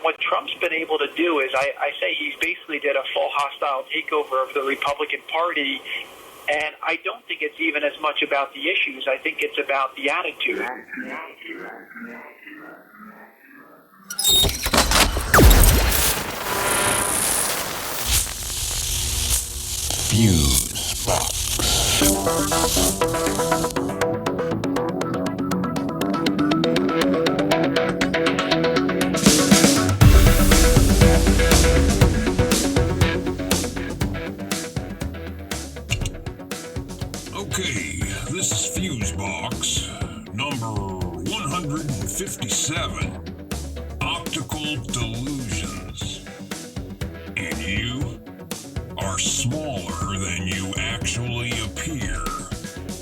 What Trump's been able to do is, I say he's basically did a full hostile takeover of the Republican Party, and I don't think it's even as much about the issues. I think it's about the attitude. Fusebox. Okay, this is Fusebox, number 157, Optical Delusions. And you are smaller than you actually appear.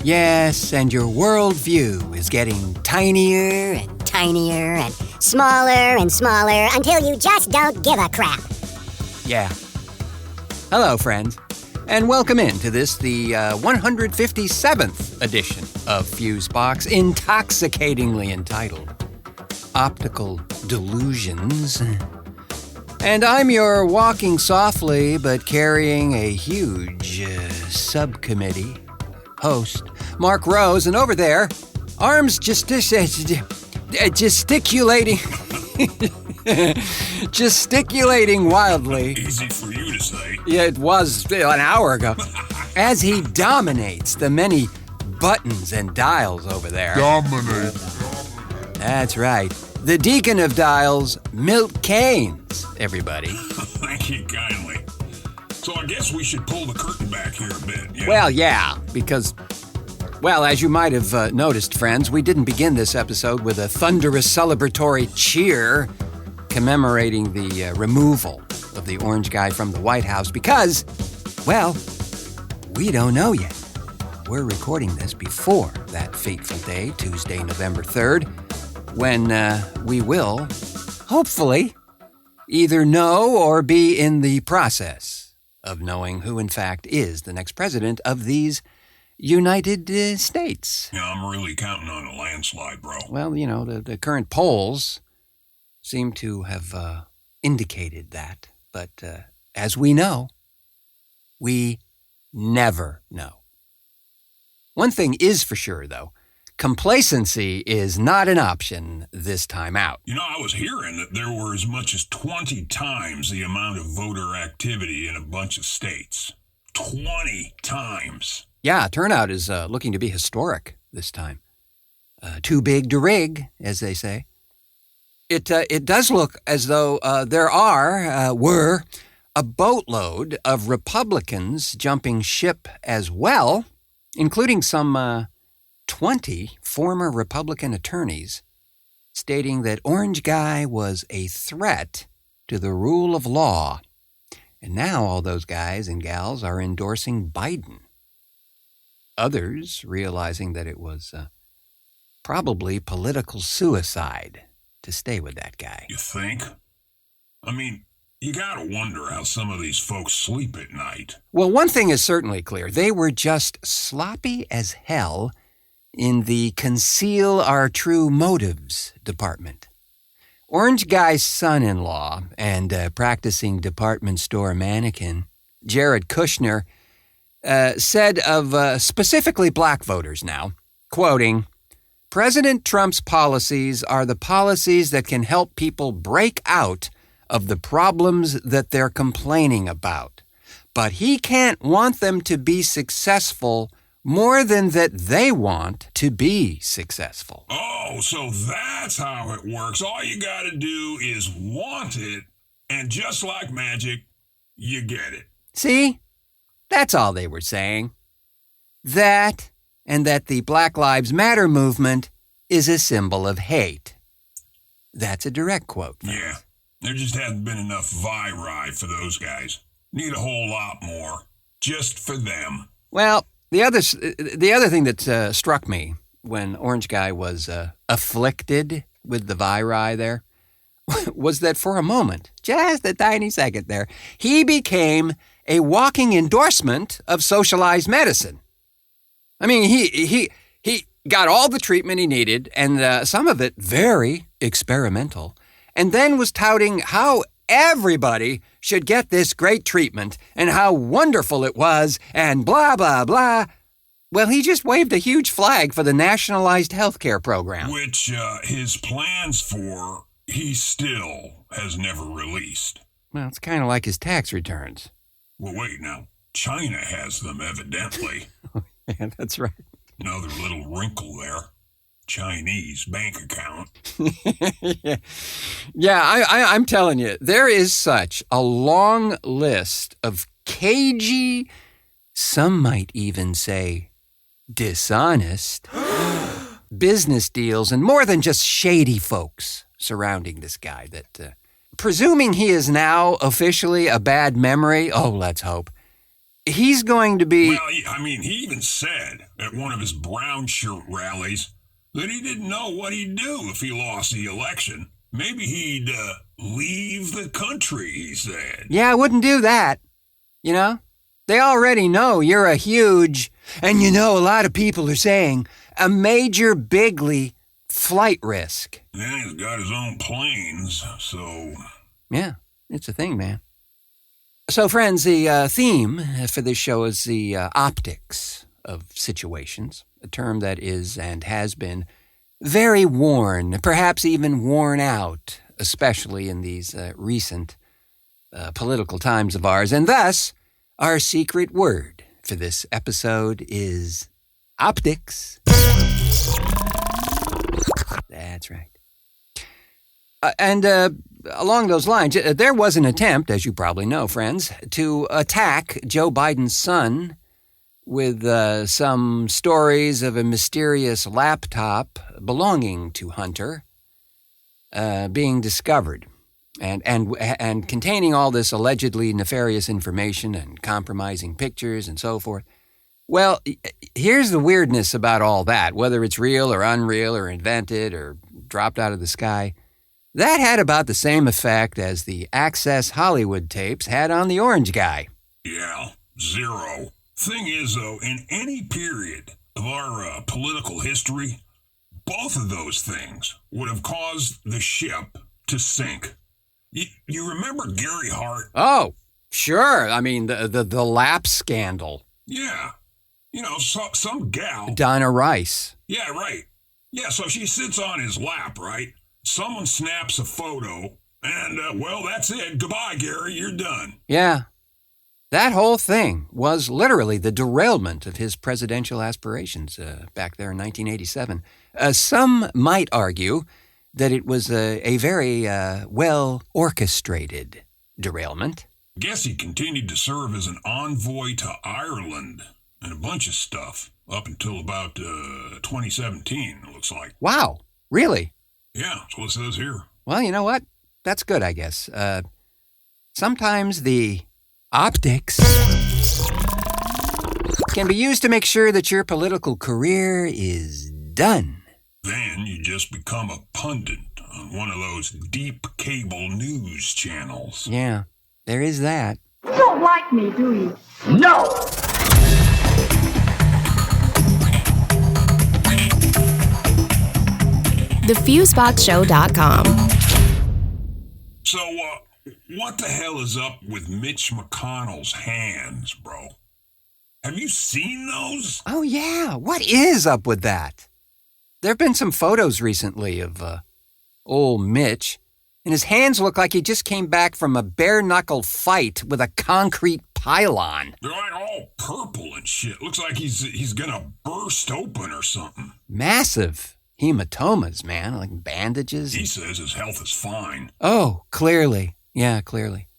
Yes, and your worldview is getting tinier and Tinier and smaller until you just don't give a crap. yeah. Hello, friends, and welcome into this, the 157th edition of Fusebox, intoxicatingly entitled Optical Delusions. And I'm your walking softly but carrying a huge subcommittee host, Mark Rose, and over there, arms gesticulating gesticulating wildly. Easy for you to say. Yeah, it was an hour ago. As he dominates the many buttons and dials over there. Dominate. That's right. The Deacon of Dials, Milt Keynes, everybody. Thank you kindly. So I guess we should pull the curtain back here a bit, yeah? Well, yeah, because, well, as you might have noticed, friends, we didn't begin this episode with a thunderous celebratory cheer commemorating the removal of the orange guy from the White House because, well, we don't know yet. We're recording this before that fateful day, Tuesday, November 3rd, when we will, hopefully, either know or be in the process of knowing who, in fact, is the next president of these United States. Yeah, I'm really counting on a landslide, bro. Well, you know, the current polls seem to have indicated that. But as we know, we never know. One thing is for sure, though. Complacency is not an option this time out. You know, I was hearing that there were as much as 20 times the amount of voter activity in a bunch of states. 20 times. Yeah, turnout is looking to be historic this time. Too big to rig, as they say. It does look as though there were a boatload of Republicans jumping ship as well, including some 20 former Republican attorneys stating that Orange Guy was a threat to the rule of law. And now all those guys and gals are endorsing Biden. Others realizing that it was probably political suicide to stay with that guy. You think? I mean, you gotta wonder how some of these folks sleep at night. Well, one thing is certainly clear. They were just sloppy as hell in the conceal our true motives department. Orange Guy's son-in-law and practicing department store mannequin, Jared Kushner, said of specifically black voters now, quoting, "President Trump's policies are the policies that can help people break out of the problems that they're complaining about. But he can't want them to be successful more than that they want to be successful." Oh, so that's how it works. All you gotta do is want it, and just like magic, you get it. See? That's all they were saying. That, and that the Black Lives Matter movement is a symbol of hate. That's a direct quote. Yeah, there just hasn't been enough Vagaries for those guys. Need a whole lot more, just for them. Well, the other thing that struck me when Orange Guy was afflicted with the viri there was that for a moment, just a tiny second there, he became a walking endorsement of socialized medicine. I mean, he got all the treatment he needed, and some of it very experimental. and then was touting how everybody should get this great treatment and how wonderful it was and blah, blah, blah. Well, he just waved a huge flag for the nationalized healthcare program. Which his plans for, he still has never released. Well, it's kind of like his tax returns. Well, wait now. China has them, evidently. Yeah, that's right. Another little wrinkle there. Chinese bank account. I'm telling you, there is such a long list of cagey, some might even say dishonest, business deals and more than just shady folks surrounding this guy that, presuming he is now officially a bad memory, let's hope, he's going to be... Well, I mean, he even said at one of his brown shirt rallies that he didn't know what he'd do if he lost the election. Maybe he'd leave the country, he said. Yeah, I wouldn't do that. You know? They already know you're a huge, and a lot of people are saying, a major bigly flight risk. Yeah, he's got his own planes, so... Yeah, it's a thing, man. So, friends, the theme for this show is the optics of situations, a term that is and has been very worn, perhaps even worn out, especially in these recent political times of ours. And thus, our secret word for this episode is optics. That's right. And along those lines, there was an attempt, as you probably know, friends, to attack Joe Biden's son with some stories of a mysterious laptop belonging to Hunter being discovered and containing all this allegedly nefarious information and compromising pictures and so forth. Well, here's the weirdness about all that, whether it's real or unreal or invented or dropped out of the sky. That had about the same effect as the Access Hollywood tapes had on the orange guy. Yeah, zero. Thing is, though, in any period of our political history, both of those things would have caused the ship to sink. You remember Gary Hart? Oh, sure. I mean, the lap scandal. Yeah. Some gal. Donna Rice. Yeah, right. Yeah, so she sits on his lap, right? Someone snaps a photo, and, that's it. Goodbye, Gary. You're done. Yeah. That whole thing was literally the derailment of his presidential aspirations back there in 1987. Some might argue that it was a very well-orchestrated derailment. Guess he continued to serve as an envoy to Ireland and a bunch of stuff up until about 2017, it looks like. Wow. Really? Yeah, that's what it says here. Well, you know what? That's good, I guess. Sometimes the optics can be used to make sure that your political career is done. Then you just become a pundit on one of those deep cable news channels. Yeah, there is that. You don't like me, do you? No! TheFuseboxShow.com. So, what the hell is up with Mitch McConnell's hands, bro? Have you seen those? Oh, yeah. What is up with that? There have been some photos recently of old Mitch, and his hands look like he just came back from a bare-knuckle fight with a concrete pylon. They're like all purple and shit. Looks like he's gonna burst open or something. Massive hematomas, man, like bandages. He says his health is fine. Oh, clearly. Yeah, clearly.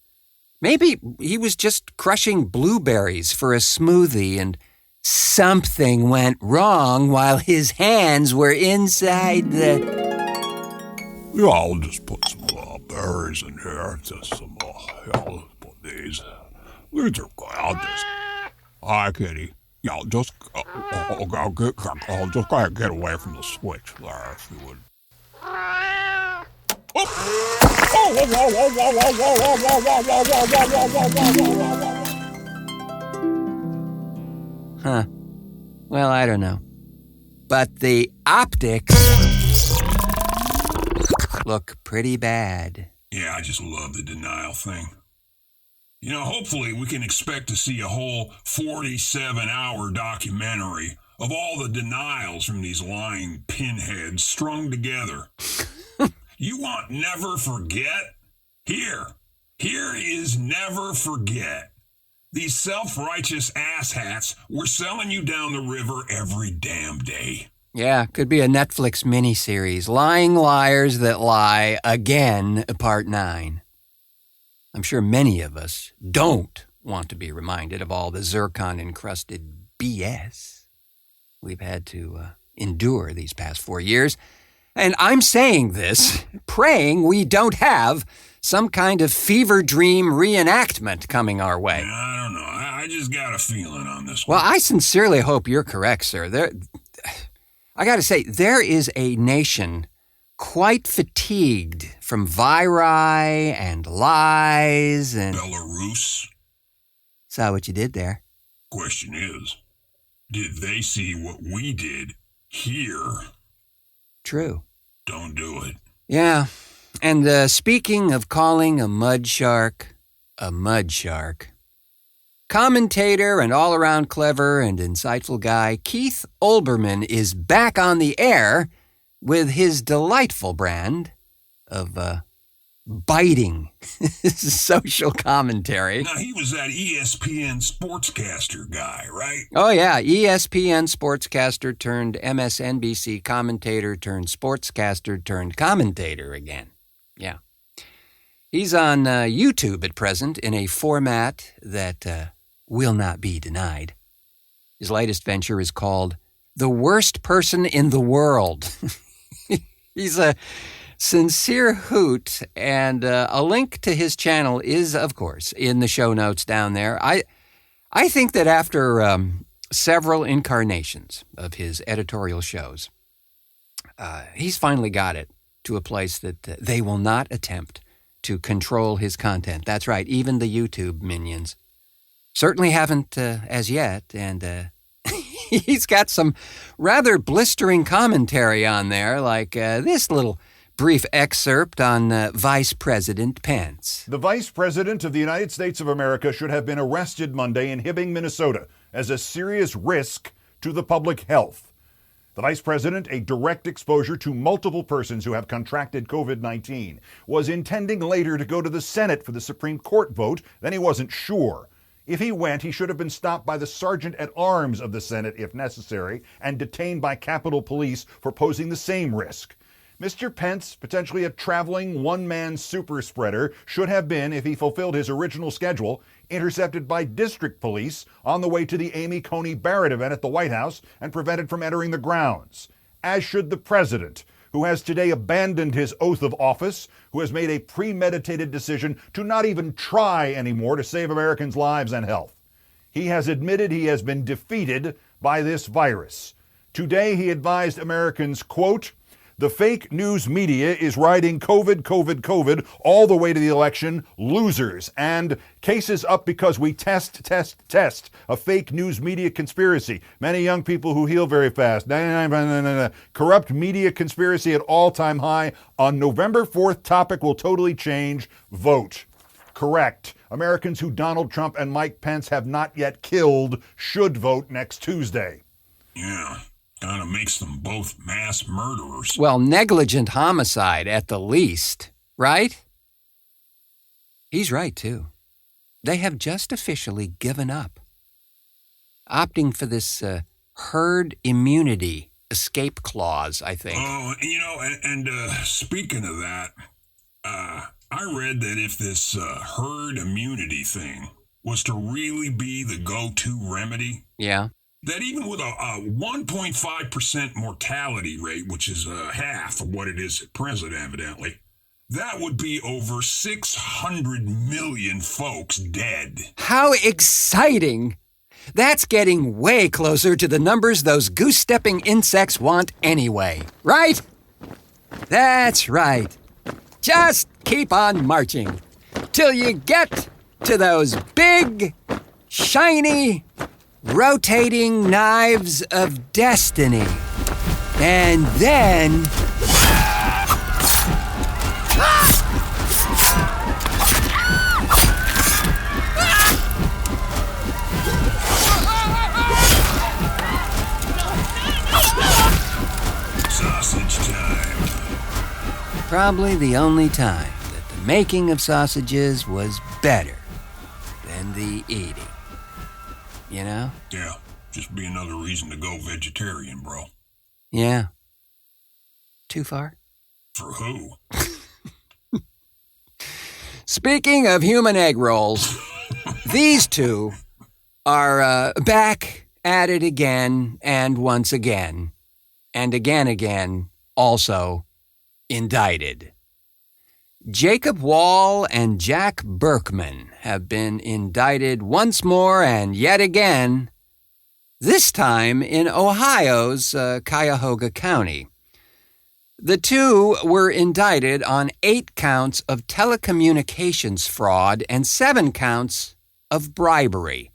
Maybe he was just crushing blueberries for a smoothie and something went wrong while his hands were inside the... Yeah, I'll just put some berries in here. Just some, I'll put these. These are good. Hi, kitty. Yeah, I'll just go ahead and get away from the switch there, if you would. Huh. Well, I don't know. But the optics look pretty bad. Yeah, I just love the denial thing. You know, hopefully we can expect to see a whole 47-hour documentary of all the denials from these lying pinheads strung together. You want never forget? Here is never forget. These self-righteous asshats were selling you down the river every damn day. Yeah, could be a Netflix miniseries. Lying Liars That Lie Again, Part 9. I'm sure many of us don't want to be reminded of all the zircon-encrusted BS we've had to endure these past 4 years. And I'm saying this, praying we don't have some kind of fever dream reenactment coming our way. I don't know. I just got a feeling on this one. Well, I sincerely hope you're correct, sir. I got to say, there is a nation quite fatigued from viri and lies and... Belarus? Saw what you did there. Question is, did they see what we did here? True. Don't do it. Yeah. And speaking of calling a mud shark, commentator and all-around clever and insightful guy, Keith Olberman is back on the air with his delightful brand of biting social commentary. Now, he was that ESPN sportscaster guy, right? Oh, yeah, ESPN sportscaster turned MSNBC commentator turned sportscaster turned commentator again. Yeah. He's on YouTube at present in a format that will not be denied. His latest venture is called The Worst Person in the World. He's a sincere hoot, and a link to his channel is, of course, in the show notes down there. I think that after several incarnations of his editorial shows, he's finally got it to a place that they will not attempt to control his content. That's right, even the YouTube minions. Certainly haven't as yet, and he's got some rather blistering commentary on there, like this little brief excerpt on Vice President Pence. The Vice President of the United States of America should have been arrested Monday in Hibbing, Minnesota, as a serious risk to the public health. The Vice President, a direct exposure to multiple persons who have contracted COVID-19, was intending later to go to the Senate for the Supreme Court vote, then he wasn't sure. If he went, he should have been stopped by the Sergeant-at-Arms of the Senate, if necessary, and detained by Capitol Police for posing the same risk. Mr. Pence, potentially a traveling one-man super spreader, should have been, if he fulfilled his original schedule, intercepted by district police on the way to the Amy Coney Barrett event at the White House and prevented from entering the grounds. As should the president, who has today abandoned his oath of office, who has made a premeditated decision to not even try anymore to save Americans' lives and health. He has admitted he has been defeated by this virus. Today he advised Americans, quote, "The fake news media is riding COVID all the way to the election, losers, and cases up because we test, a fake news media conspiracy. Many young people who heal very fast. Corrupt media conspiracy at all-time high. On November 4th, topic will totally change. Vote." Correct. Americans who Donald Trump and Mike Pence have not yet killed should vote next Tuesday. Yeah. Kind of makes them both mass murderers. Well, negligent homicide at the least, right? He's right, too. They have just officially given up, opting for this herd immunity escape clause, I think. Oh, you know, and speaking of that, I read that if this herd immunity thing was to really be the go-to remedy... Yeah. That even with a 1.5% mortality rate, which is half of what it is at present, evidently, that would be over 600 million folks dead. How exciting! That's getting way closer to the numbers those goose-stepping insects want anyway, right? That's right. Just keep on marching till you get to those big, shiny, rotating knives of destiny. And then... probably the only time that the making of sausages was better than the eating. You know? Yeah, just be another reason to go vegetarian, bro. Yeah. Too far? For who? Speaking of human egg rolls, these two are back at it again and once again, and again, also indicted. Jacob Wohl and Jack Burkman have been indicted once more and yet again, this time in Ohio's Cuyahoga County. The two were indicted on 8 counts of telecommunications fraud and 7 counts of bribery.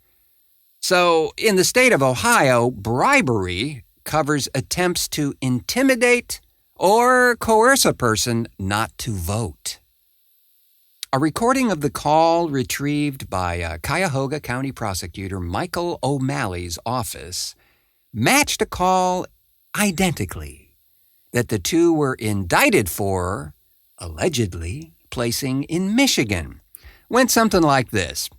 So, in the state of Ohio, bribery covers attempts to intimidate or coerce a person not to vote. A recording of the call retrieved by Cuyahoga County Prosecutor Michael O'Malley's office matched a call identically that the two were indicted for, allegedly, placing in Michigan. Went something like this.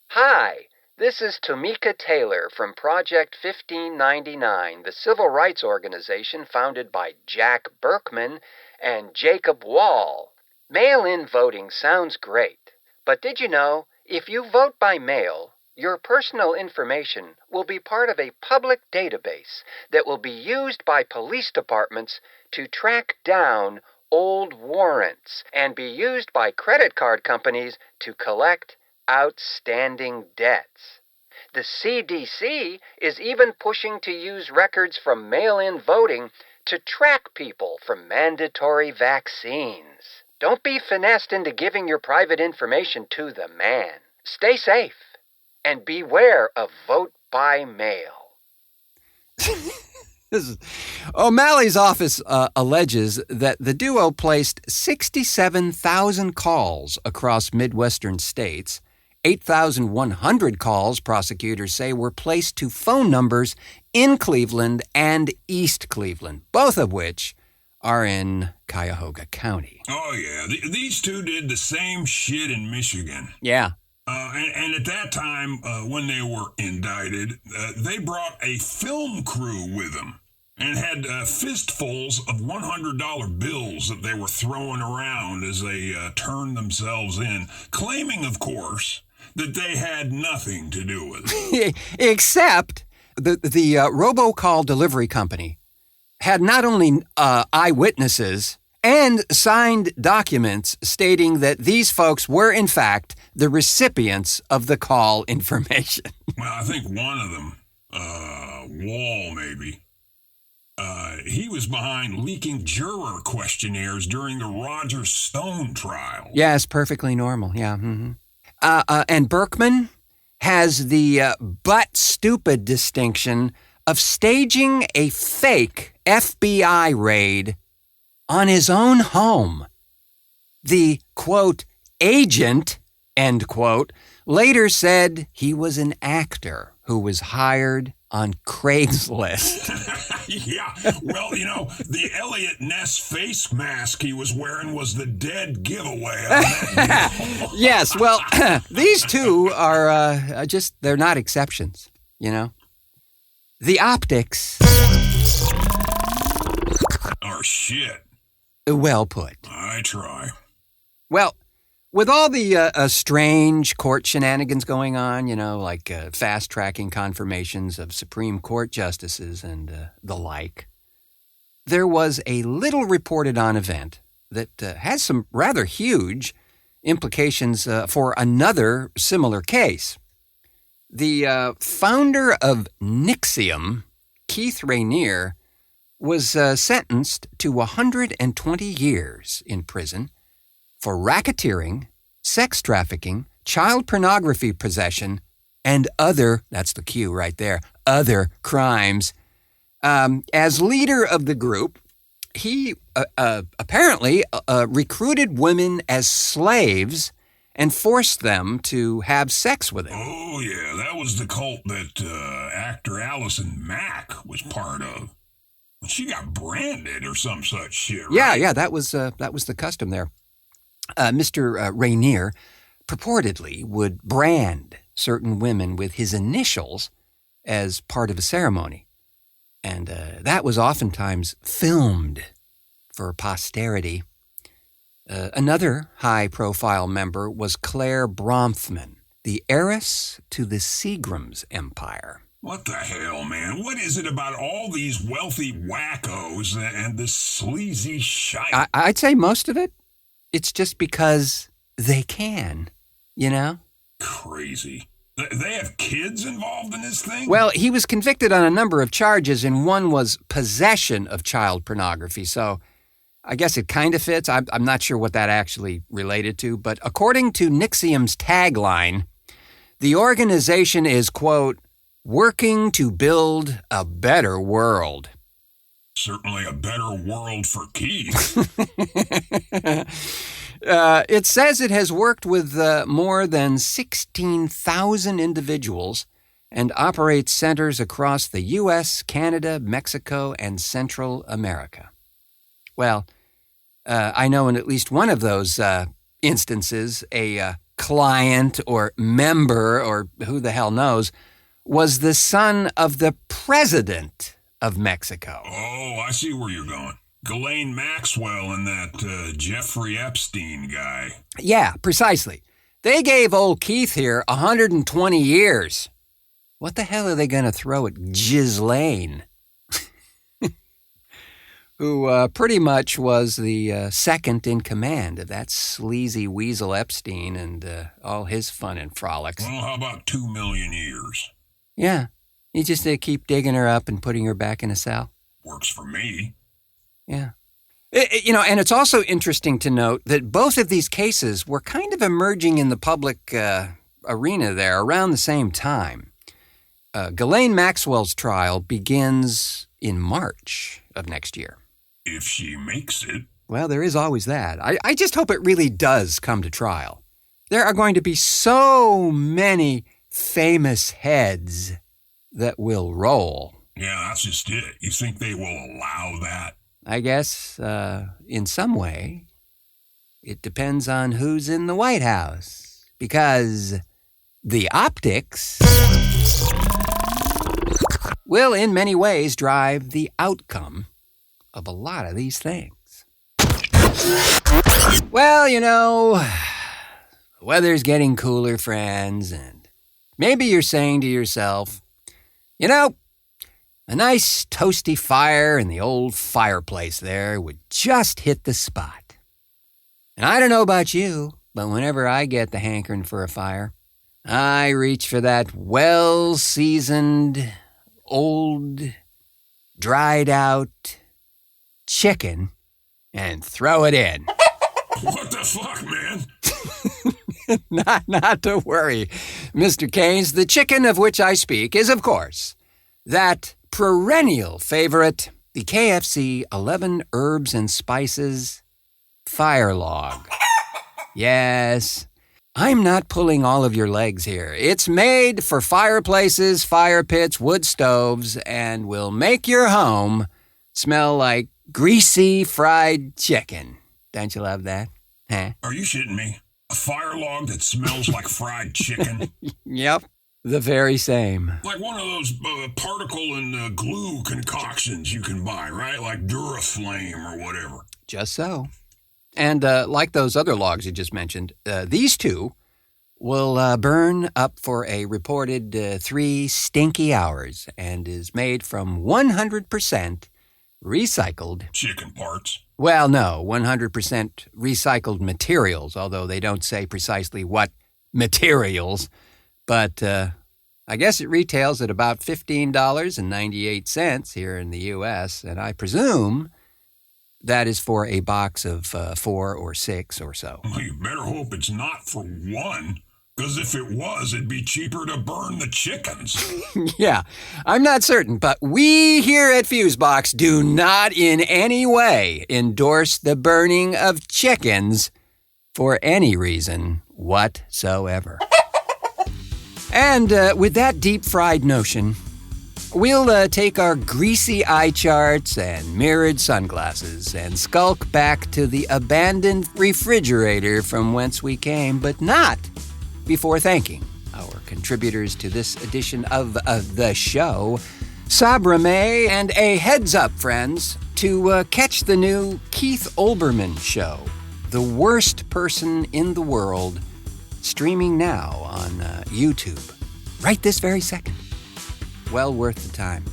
Hi, this is Tamika Taylor from Project 1599, the civil rights organization founded by Jack Burkman and Jacob Wohl. Mail-in voting sounds great, but did you know, if you vote by mail, your personal information will be part of a public database that will be used by police departments to track down old warrants and be used by credit card companies to collect outstanding debts. The CDC is even pushing to use records from mail-in voting to track people for mandatory vaccines. Don't be finessed into giving your private information to the man. Stay safe. And beware of vote by mail. O'Malley's office alleges that the duo placed 67,000 calls across Midwestern states. 8,100 calls, prosecutors say, were placed to phone numbers in Cleveland and East Cleveland, both of which are in Cuyahoga County. Oh, yeah. These two did the same shit in Michigan. Yeah. And at that time, when they were indicted, they brought a film crew with them and had fistfuls of $100 bills that they were throwing around as they turned themselves in, claiming, of course, that they had nothing to do with it. Except the robocall delivery company had not only eyewitnesses and signed documents stating that these folks were, in fact, the recipients of the call information. Well, I think one of them, Wohl maybe, he was behind leaking juror questionnaires during the Roger Stone trial. Yes, perfectly normal, yeah. Mm-hmm. And Burkman has the but-stupid distinction of staging a fake FBI raid on his own home. The, quote, agent, end quote, later said he was an actor who was hired on Craigslist. Yeah, well, you know, the Elliot Ness face mask he was wearing was the dead giveaway. Yes, well, these two are they're not exceptions, you know. The optics are shit. Well put. I try. Well, with all the strange court shenanigans going on, you know, like fast-tracking confirmations of Supreme Court justices and the like, there was a little reported-on event that has some rather huge implications for another similar case. The founder of NXIVM, Keith Rainier, was sentenced to 120 years in prison for racketeering, sex trafficking, child pornography possession, and other, that's the cue right there, other crimes. As leader of the group, he apparently recruited women as slaves and forced them to have sex with him. Oh, yeah, that was the cult that actor Allison Mack was part of. She got branded or some such shit, right? Yeah, that was the custom there. Mr. Rainier purportedly would brand certain women with his initials as part of a ceremony. And that was oftentimes filmed for posterity. Another high-profile member was Claire Bronfman, the heiress to the Seagram's empire. What the hell, man? What is it about all these wealthy wackos and this sleazy shite? I'd say most of it, it's just because they can, you know? Crazy. They have kids involved in this thing? Well, he was convicted on a number of charges, and one was possession of child pornography, so I guess it kind of fits. I'm not sure what that actually related to, but according to NXIVM's tagline, the organization is, quote, working to build a better world. Certainly a better world for Keith. It says it has worked with more than 16,000 individuals and operates centers across the U.S., Canada, Mexico, and Central America. Well, I know in at least one of those instances, a client or member, or who the hell knows, was the son of the president of Mexico. Oh, I see where you're going. Ghislaine Maxwell and that Jeffrey Epstein guy. Yeah, precisely. They gave old Keith here 120 years. What the hell are they going to throw at Ghislaine? Who pretty much was the second in command of that sleazy weasel Epstein and all his fun and frolics. Well, how about 2 million years? Yeah, you just keep digging her up and putting her back in a cell. Works for me. Yeah. And it's also interesting to note that both of these cases were kind of emerging in the public arena there around the same time. Ghislaine Maxwell's trial begins in March of next year. If she makes it. Well, there is always that. I just hope it really does come to trial. There are going to be so many famous heads that will roll. Yeah, that's just it. You think they will allow that? I guess, in some way, it depends on who's in the White House. Because the optics will, in many ways, drive the outcome of a lot of these things. Well, the weather's getting cooler, friends, and maybe you're saying to yourself, a nice toasty fire in the old fireplace there would just hit the spot. And I don't know about you, but whenever I get the hankering for a fire, I reach for that well-seasoned, old, dried-out chicken and throw it in. What the fuck, man? Not to worry, Mr. Keynes. The chicken of which I speak is, of course, that perennial favorite, the KFC 11 Herbs and Spices Fire Log. Yes, I'm not pulling all of your legs here. It's made for fireplaces, fire pits, wood stoves, and will make your home smell like greasy fried chicken. Don't you love that? Huh? Are you shitting me? A fire log that smells like fried chicken? Yep. The very same. Like one of those particle and glue concoctions you can buy, right? Like Duraflame or whatever. Just so. And like those other logs you just mentioned, these two will burn up for a reported 3 stinky hours and is made from 100% recycled chicken parts. Well, no, 100% recycled materials, although they don't say precisely what materials. But I guess it retails at about $15.98 here in the U.S., and I presume that is for a box of 4 or 6 or so. Well, you better hope it's not for one, because if it was, it'd be cheaper to burn the chickens. Yeah, I'm not certain, but we here at Fusebox do not in any way endorse the burning of chickens for any reason whatsoever. And with that deep-fried notion, We'll take our greasy eye charts and mirrored sunglasses and skulk back to the abandoned refrigerator from whence we came, but not before thanking our contributors to this edition of the show, Sabra May, and a heads up, friends, to catch the new Keith Olberman show, The Worst Person in the World, streaming now on YouTube, right this very second. Well worth the time.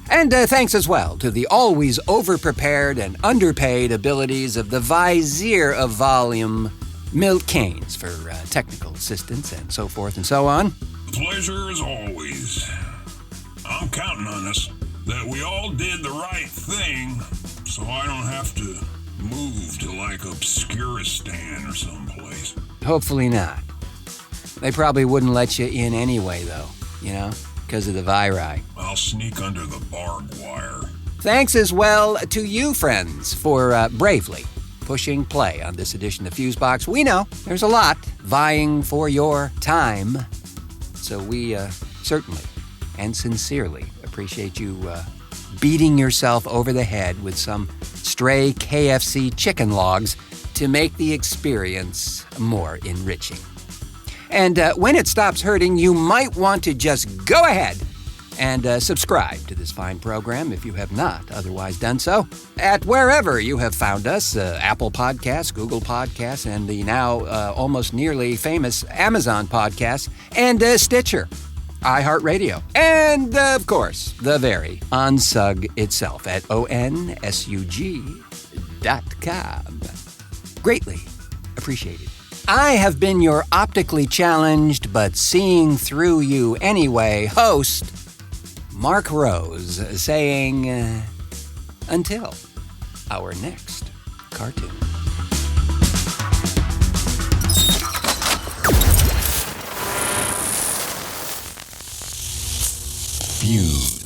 And thanks as well to the always over-prepared and underpaid abilities of the Vizier of Volume, Milt Keynes, for technical assistance and so forth and so on. Pleasure as always. I'm counting on us, that we all did the right thing, so I don't have to move to like Obscuristan or someplace. Hopefully not. They probably wouldn't let you in anyway, though, you know, because of the viri. I'll sneak under the barbed wire. Thanks as well to you, friends, for bravely pushing play on this edition of Fusebox. We know there's a lot vying for your time, so we certainly and sincerely appreciate you beating yourself over the head with some stray KFC chicken logs to make the experience more enriching. And when it stops hurting, you might want to just go ahead and subscribe to this fine program if you have not otherwise done so at wherever you have found us, Apple Podcasts, Google Podcasts, and the now almost nearly famous Amazon Podcasts, and Stitcher, iHeartRadio, and, of course, the very OnSug itself at ONSUG.com. Greatly appreciated. I have been your optically challenged but seeing through you anyway host, Mark Rose, saying, until our next cartoon. Fuse.